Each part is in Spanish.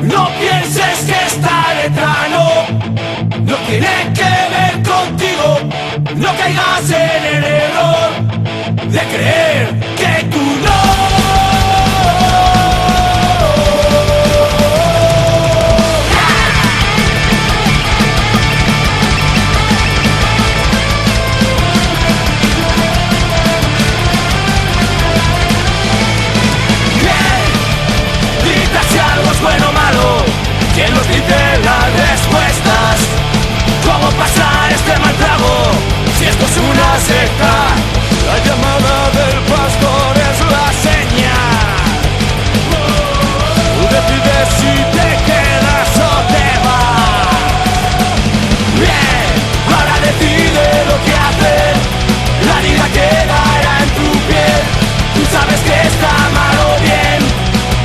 No pienses que esta letra no tiene que ver contigo. No caigas en el error de creer que tú no. Bueno o malo, ¿quién nos dice las respuestas? ¿Cómo pasar este mal trago? Si esto es una secta, la llamada del pastor es la señal. Tú decides si te quedas o te vas. Bien, ahora decide lo que hacer. La vida quedará en tu piel. Tú sabes que está mal o bien,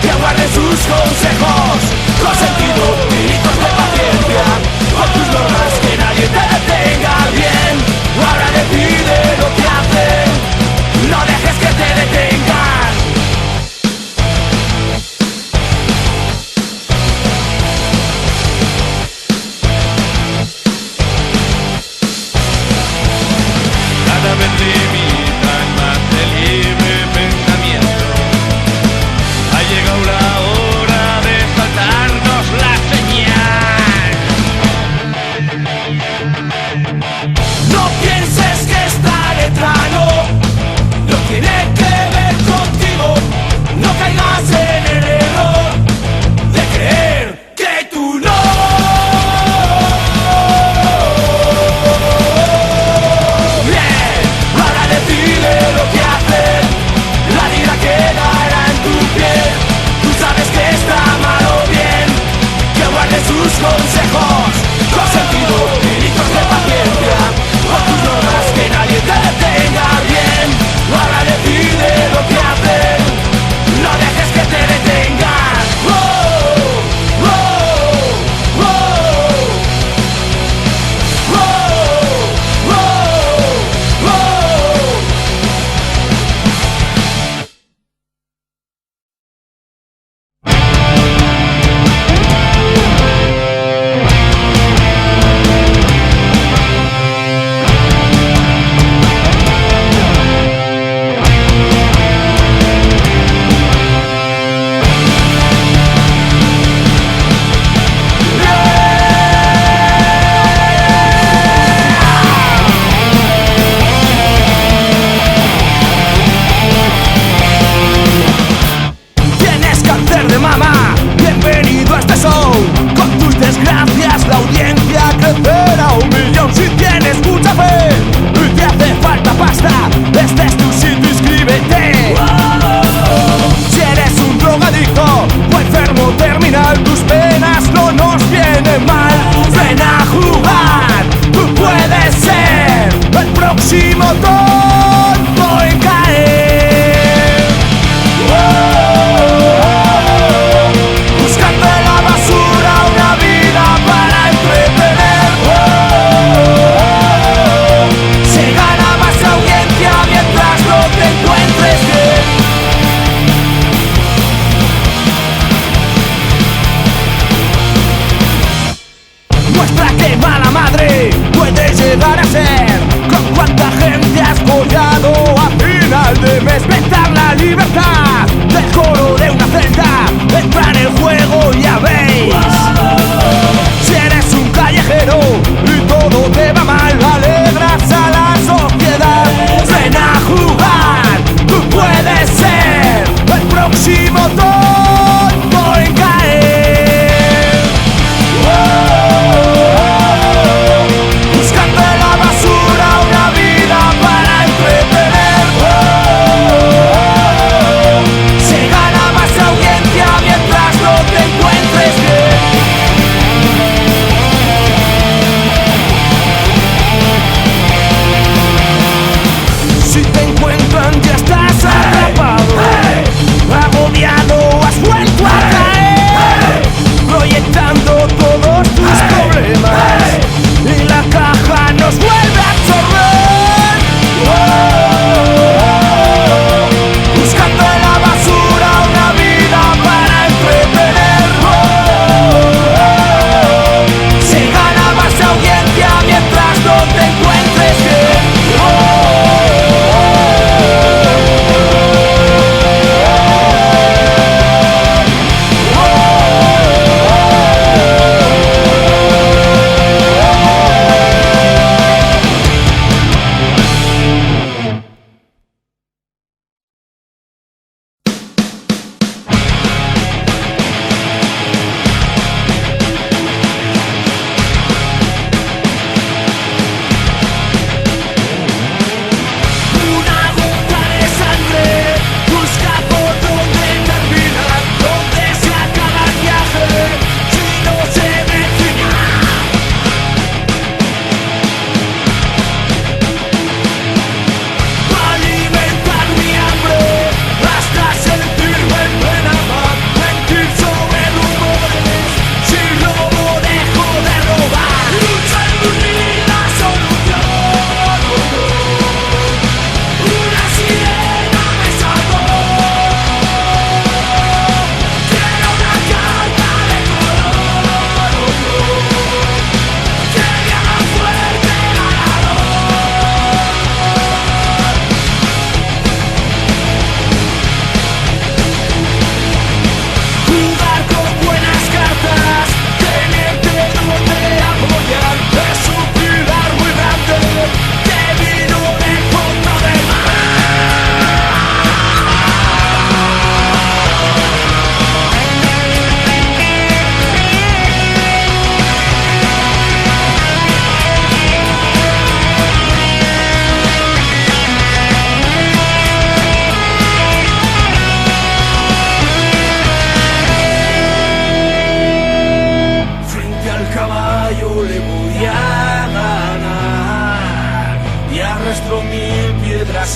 que guarde sus consejos con sentido, gritos de paciencia, con tus normas, que nadie te detenga. Bien, ahora decide lo que hacer, no dejes que te detengan. Cada vez limitan más el libre pensamiento. Ha llegado la hora de saltarnos la señal. No pienses que esta letra no tiene que ver contigo. No caigas en el error de creer que tú no. Bien, ahora decide lo que hacer. La vida quedará en tu piel. Tú sabes que está mal o bien, que guarde sus consejos con sentido, gritos de paciencia, con tus normas, que nadie te detenga. Bien, ahora decide lo que hacer, no dejes que te detengan. Oh, oh, oh, oh, oh, oh, oh. Tienes cáncer de mama, bienvenido a este show. Con tus desgracias la audiencia crecerá a 1.000.000. Si tienes mucha fe y te hace falta pasta, este es tu sitio, inscríbete. Si eres un drogadicto o enfermo terminal, tus penas no nos vienen mal. Ven a jugar, tú puedes ser el próximo tonto en caer. Buscando en la basura una vida para entretener. Se gana más audiencia mientras no te encuentres bien. Muestra que mala madre puede llegar a ser. Con cuánta gente has follado a final de mes. Vetar la libertad del coro de una celda. Entra en el juego, ya veis. Si eres un callejero y todo te va mal, alegras a la sociedad. Ven a jugar, tú puedes ser el próximo tonto en caer. Buscando en la basura una vida para entretener. Se gana más audiencia mientras no te encuentres bien. Si te encuentran ya estás atrapado, agobiado, has vuelto a caer, proyectando todos tus problemas y la caja nos vuelve a absorber.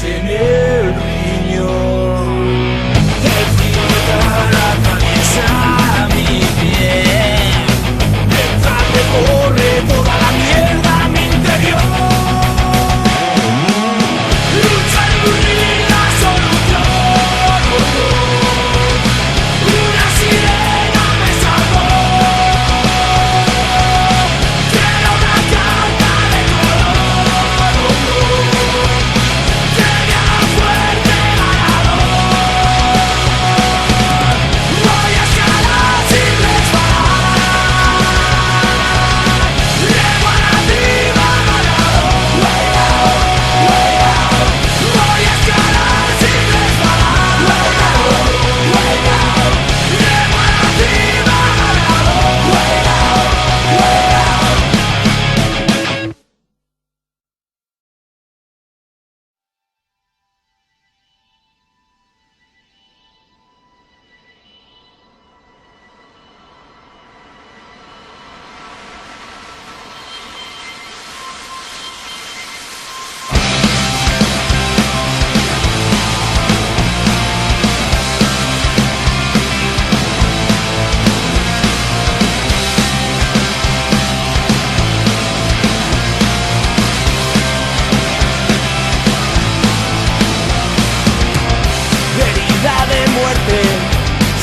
en el riñón. La atraviesa mi piel, detrás me corre toda la mierda a mi interior. Lucha y unir la solución. Una sirena me salvó. Quiero una carta de color que me haga fuerte ganador. Voy a escalar sin resbalar. Llego a la cima ganador. Way out. Voy a escalar sin resbalar. Way out. Llego a la cima ganador. Way out. Herida de muerte,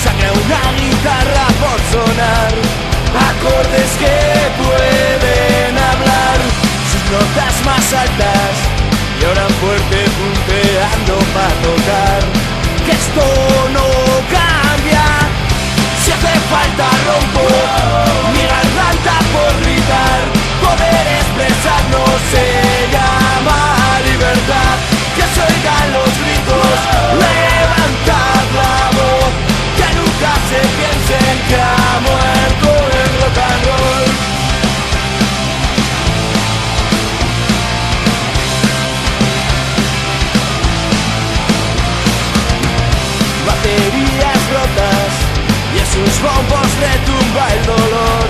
sangra una guitarra por sonar, acordes que pueden hablar, sus notas más altas lloran fuerte punteando para tocar. Que esto no cambia, si hace falta rompo mi garganta por gritar, poder expresarnos se llama libertad. Que se oigan los gritos, levantad la voz, que nunca se piensen que ha muerto el rock and roll. Baterías rotas y en sus bombos retumba el dolor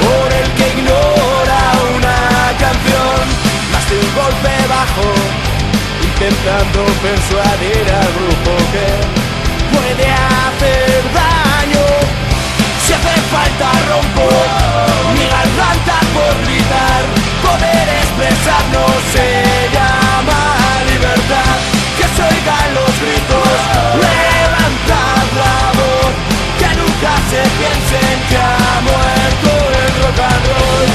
por el que ignora una canción, más de un golpe bajo intentando persuadir al grupo que puede hacer daño. Si hace falta rompo mi garganta por gritar, poder expresarnos se llama libertad. Que se oigan los gritos, levantad la voz, que nunca se piensen que ha muerto el rock and roll.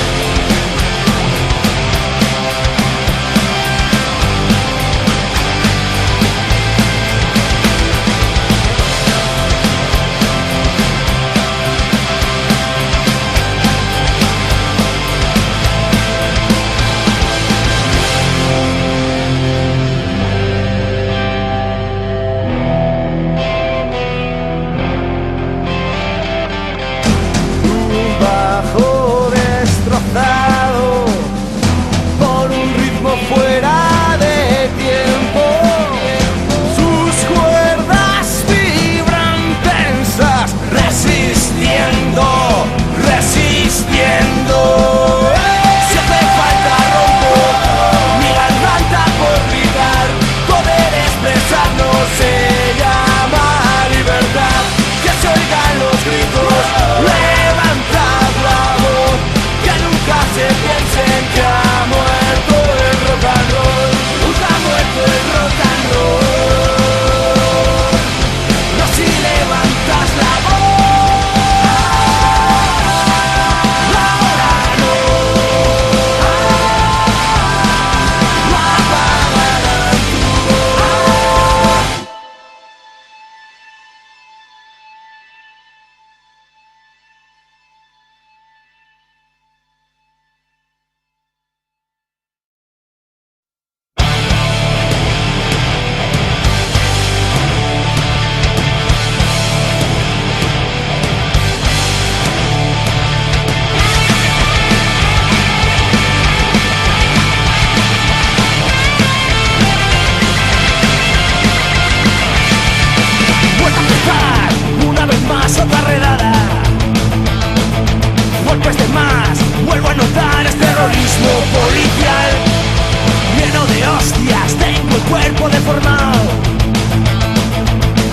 formado.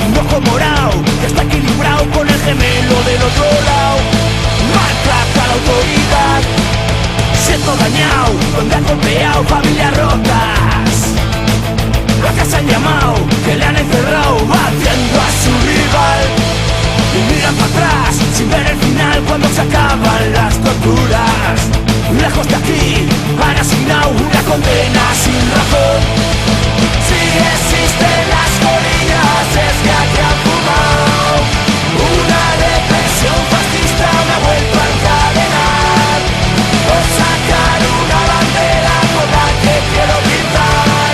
Un ojo morado que está equilibrado con el gemelo del otro lado. Maltrata a la autoridad, siento dañado, donde han golpeado familias rotas. A casa han llamado, que le han encerrado, batiendo a su rival. Y miran para atrás, sin ver el final cuando se acaban las torturas. Lejos de aquí, han asignado una condena sin razón. Si existen las colinas, es que aquí han fumado. Una represión fascista me ha vuelto a encadenar. O sacar una bandera con la que quiero gritar.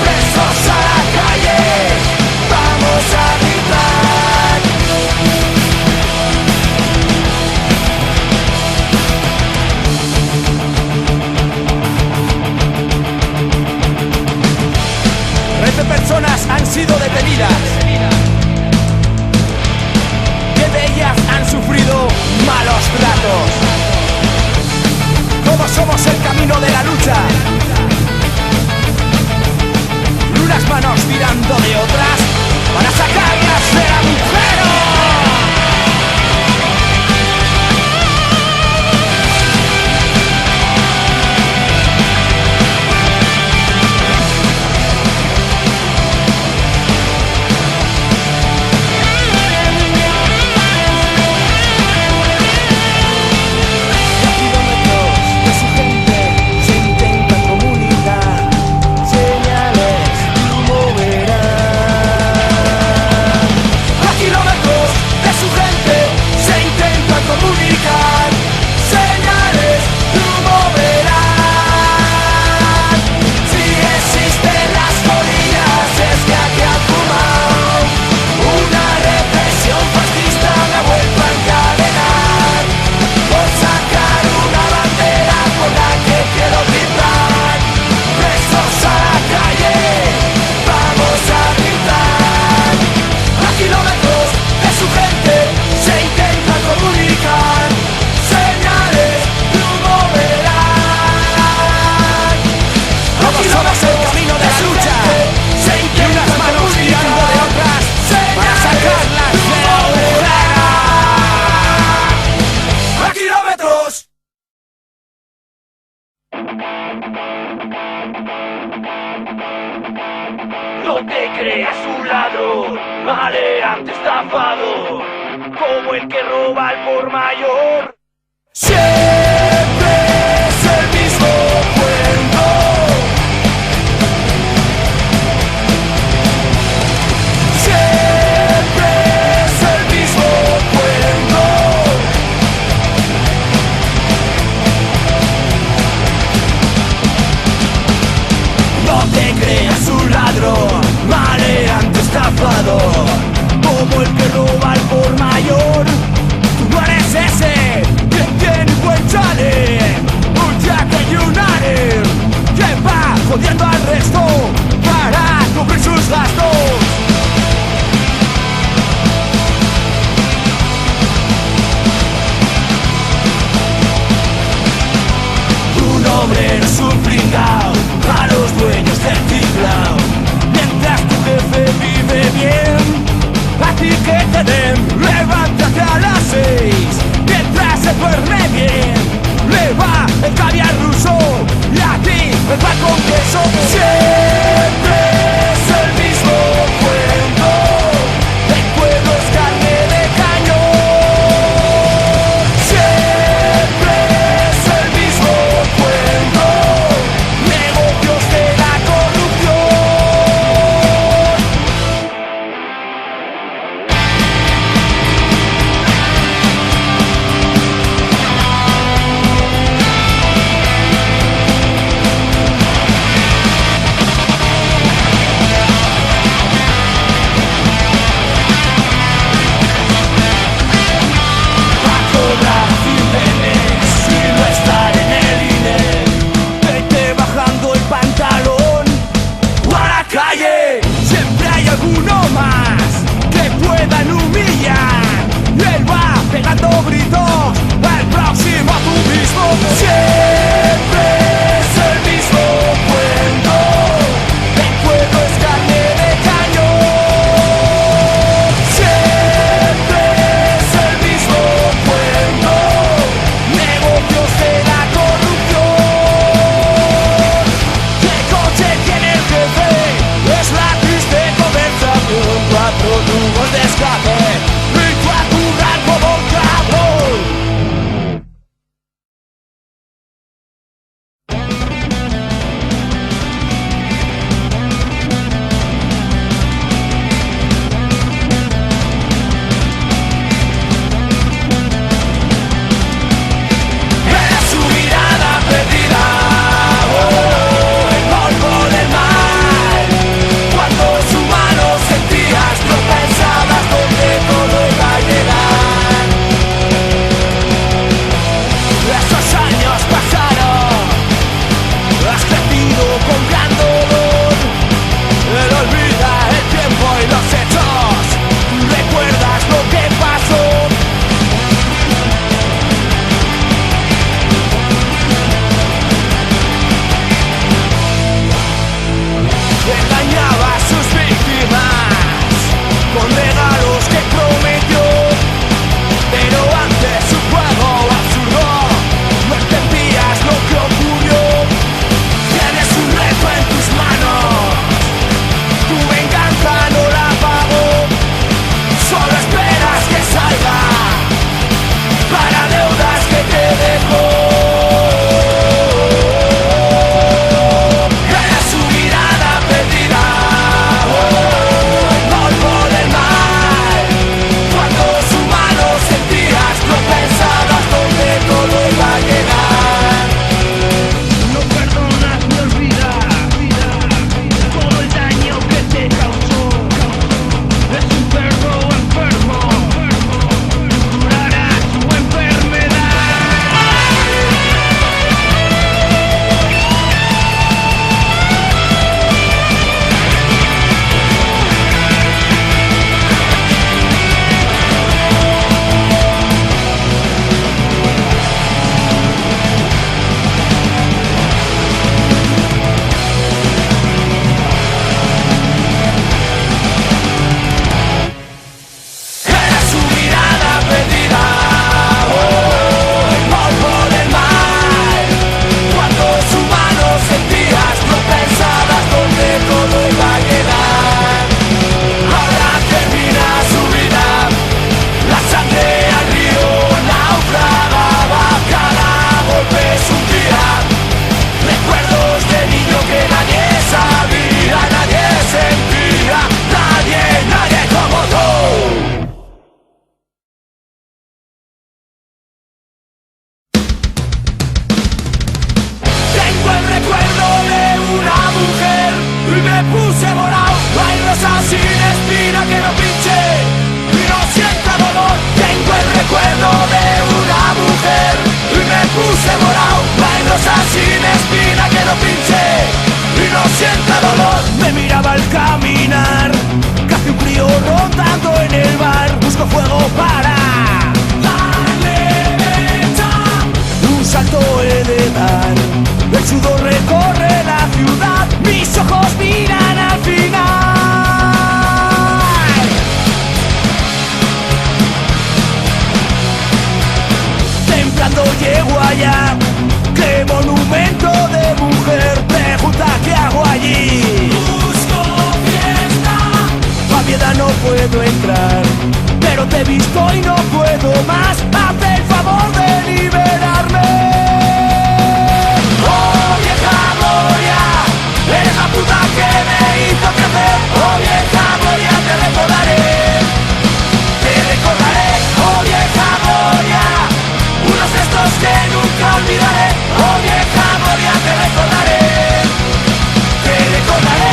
Presos a la calle, vamos a gritar. Personas han sido detenidas. 10 de ellas han sufrido malos tratos. Todos somos el camino de la lucha. Unas manos tirando de otras para sacarlas del agujero. No te creas un ladrón, maleante estafador, como el que roba al por mayor. Siempre es el mismo cuento. Siempre es el mismo cuento. No te creas un ladrón, maleante estafador, como el que roba al por mayor. Tú no eres ese que tiene un buen chale, un jacket y un ánimo, que va jodiendo al resto para cubrir sus gastos. Un hombre no es un pringao a los dueños del tinglao, mientras tu jefe vive bien. A ti que te den, levántate a las 6, mientras se duerme bien. Le va el caviar ruso y a ti el pan con queso. Siempre es el mismo cuento, el pueblo es carne de cañón. Siempre es el mismo cuento, negocios de la corrupción. Siempre es el mismo cuento, el pueblo es carne rosa sin espina que no pinche y no sienta dolor. Me miraba al caminar, casi un crío rondando en el bar. Busco fuego para darle mecha. Un salto he de dar, el sudor recorre la ciudad. Mis ojos miran al final. Temblando llego allá, qué monumento de mujer. Pregunta qué hago allí. Busco fiesta. A piedad no puedo entrar, pero te he visto y no puedo más. Hazme el favor de liberarme. Oh vieja gloria, eres la puta que me hizo crecer. Oh vieja gloria, te recordaré. Te recordaré, oh vieja gloria, unos gestos que nunca olvidaré. Oh vieja gloria, te recordaré. Te recordaré.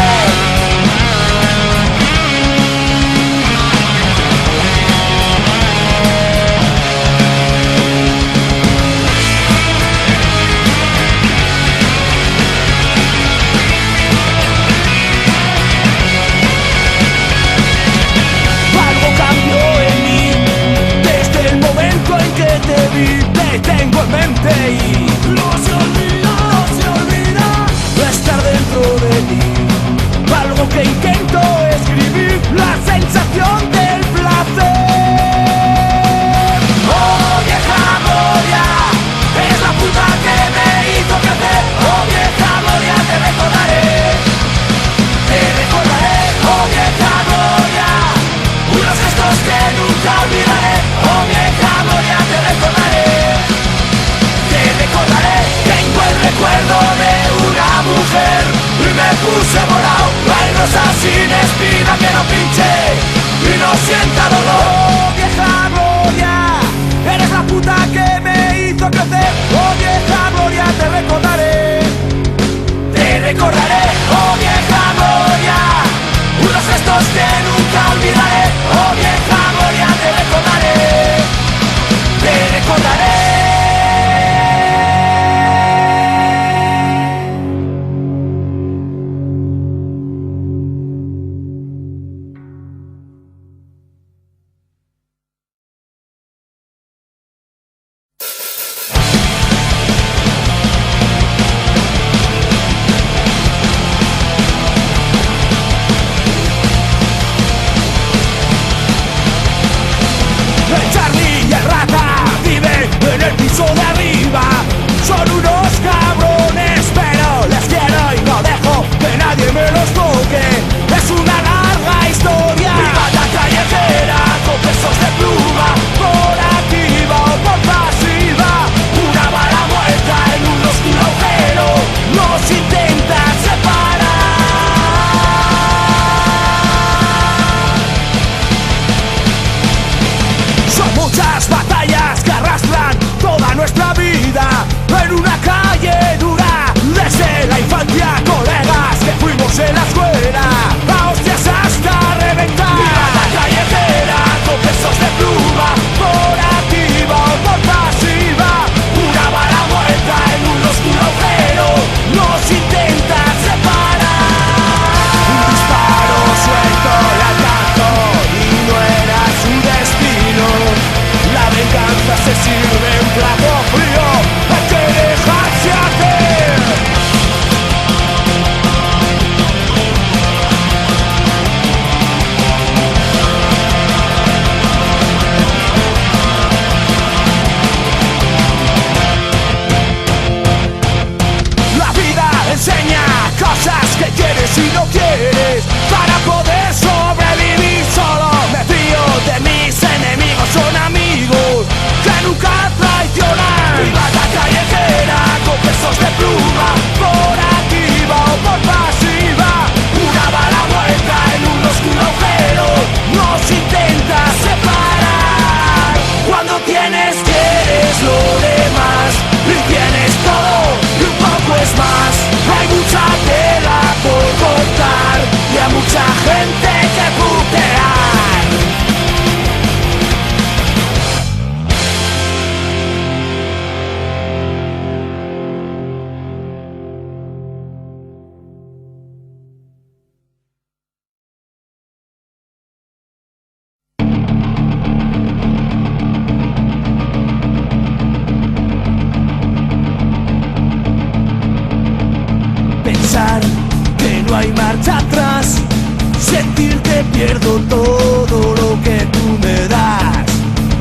decirte pierdo todo lo que tú me das.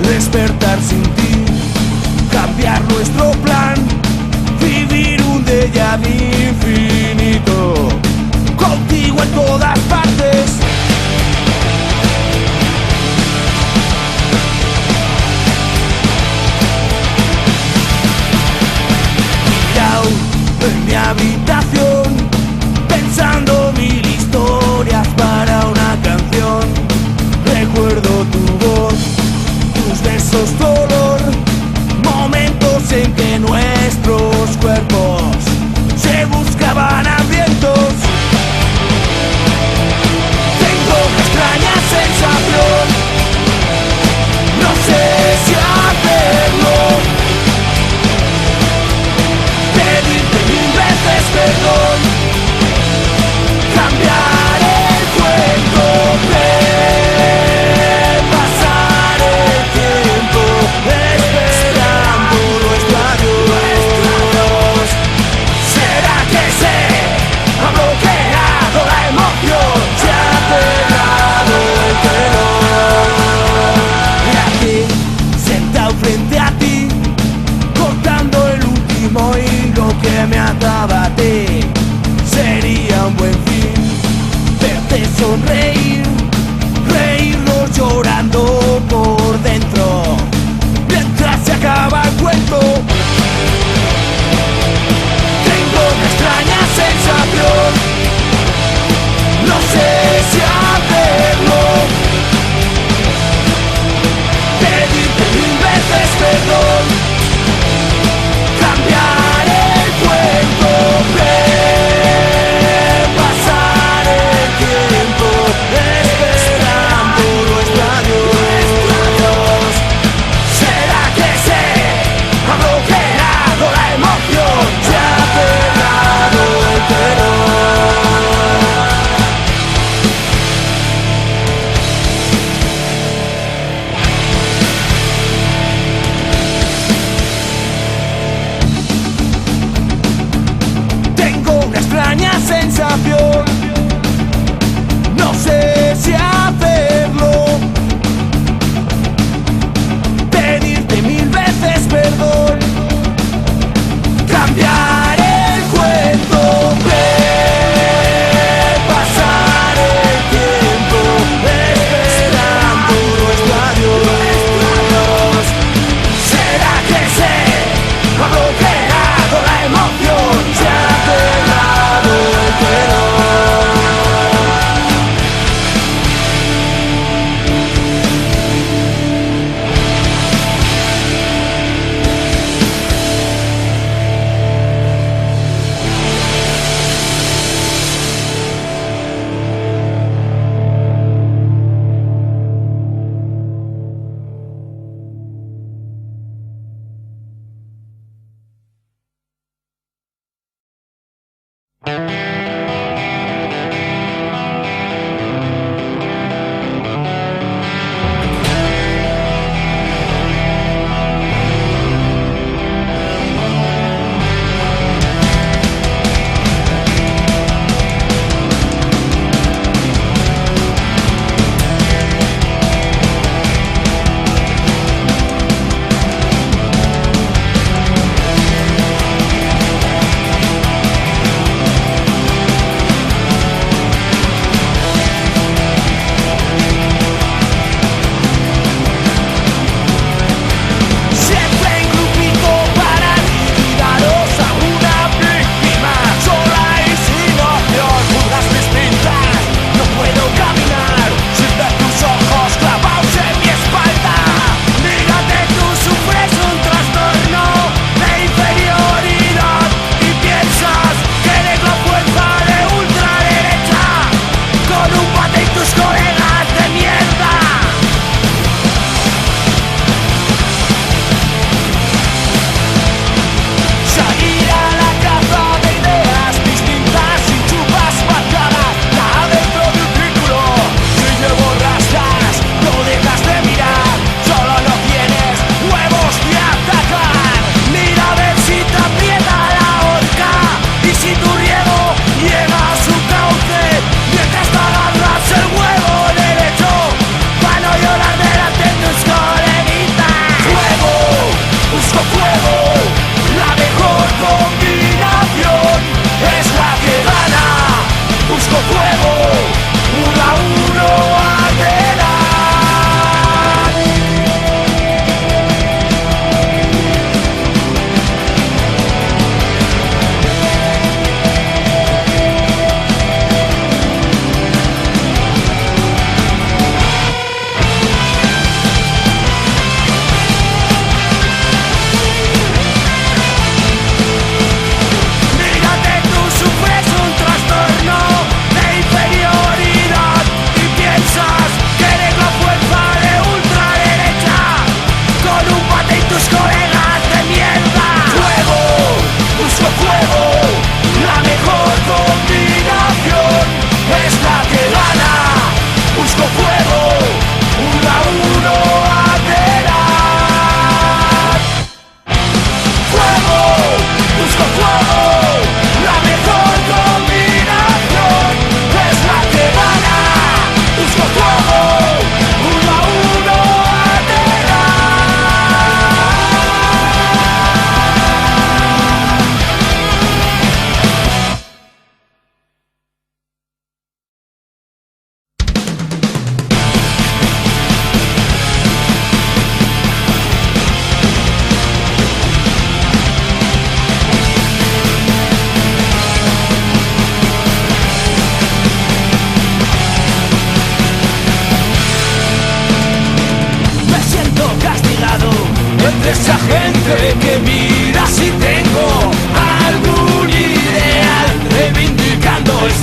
Despertar sin ti, cambiar nuestro plan, vivir un déjà vu infinito, contigo en todas partes. Tirado en mi habitación, pensando mil historias para una canción.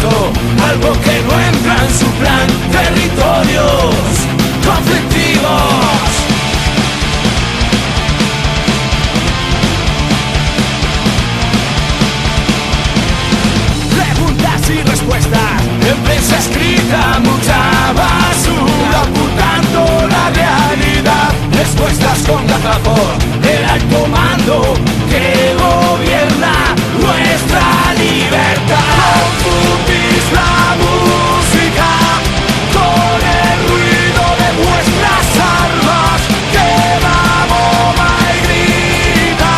visto algo que no entra en su plan. Territorios conflictivos. Preguntas y respuestas en prensa escrita, mucha basura ocultando la realidad. Respuestas con gafapor del alto mando que gobierna nuestra libertad. Confundís la música con el ruido de vuestras armas. Quema, bomba y grita,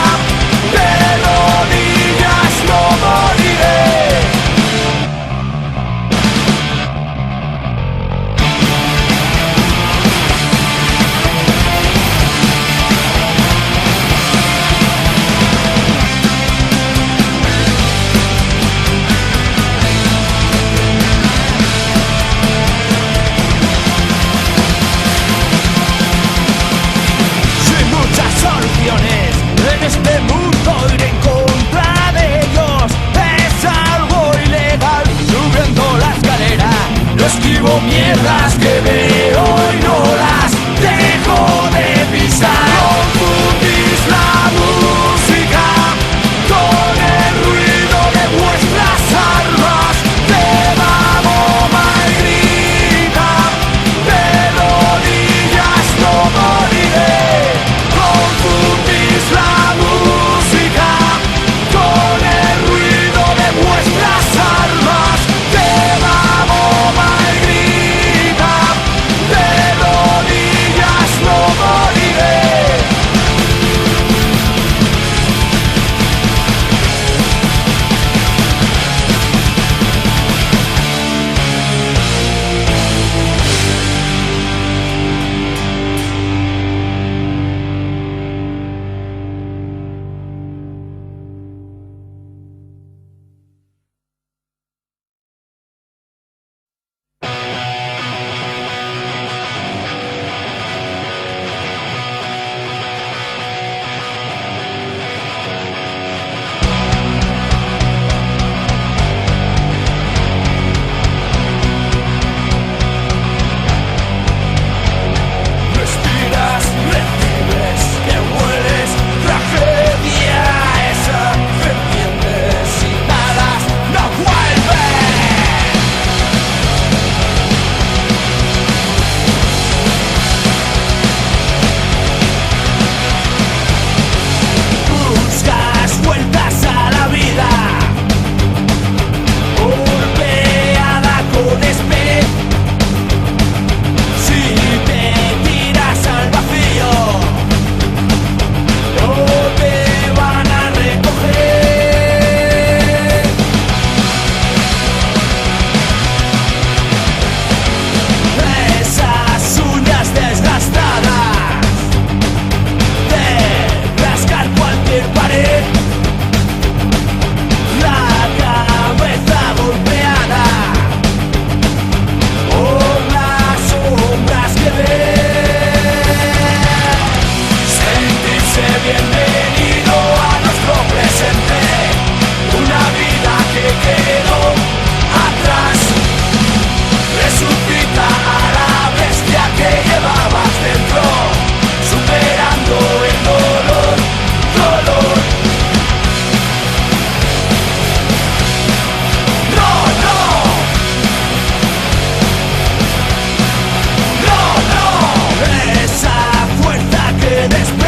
de rodillas no moriré. En este mundo ir en contra de ellos es algo ilegal. Subiendo la escalera no esquivo mierdas que veo y no las dejo de pisar. Confundís la música con el ruido de vuestras armas. Quema, bomba y grita, de rodillas no moriré. Confundís la música con el ruido de vuestras armas. Quema, bomba y grita, de rodillas no moriré. Respiras, recibes, que hueles, tragedia esa que entiendes y nadas, no vuelve. Buscas vueltas a la vida, golpeada con espíritu. Si te tiras al vacío, no te van a recoger. Esas uñas desgastadas de rascar cualquier pared, la cabeza golpeada por las sombras que ves. Sentirse bienvenido a nuestro presente, una vida que quedó atrás. Resucita a la bestia que llevabas dentro, superando el dolor, dolor. No, no, no, no. Esa fuerza que despierta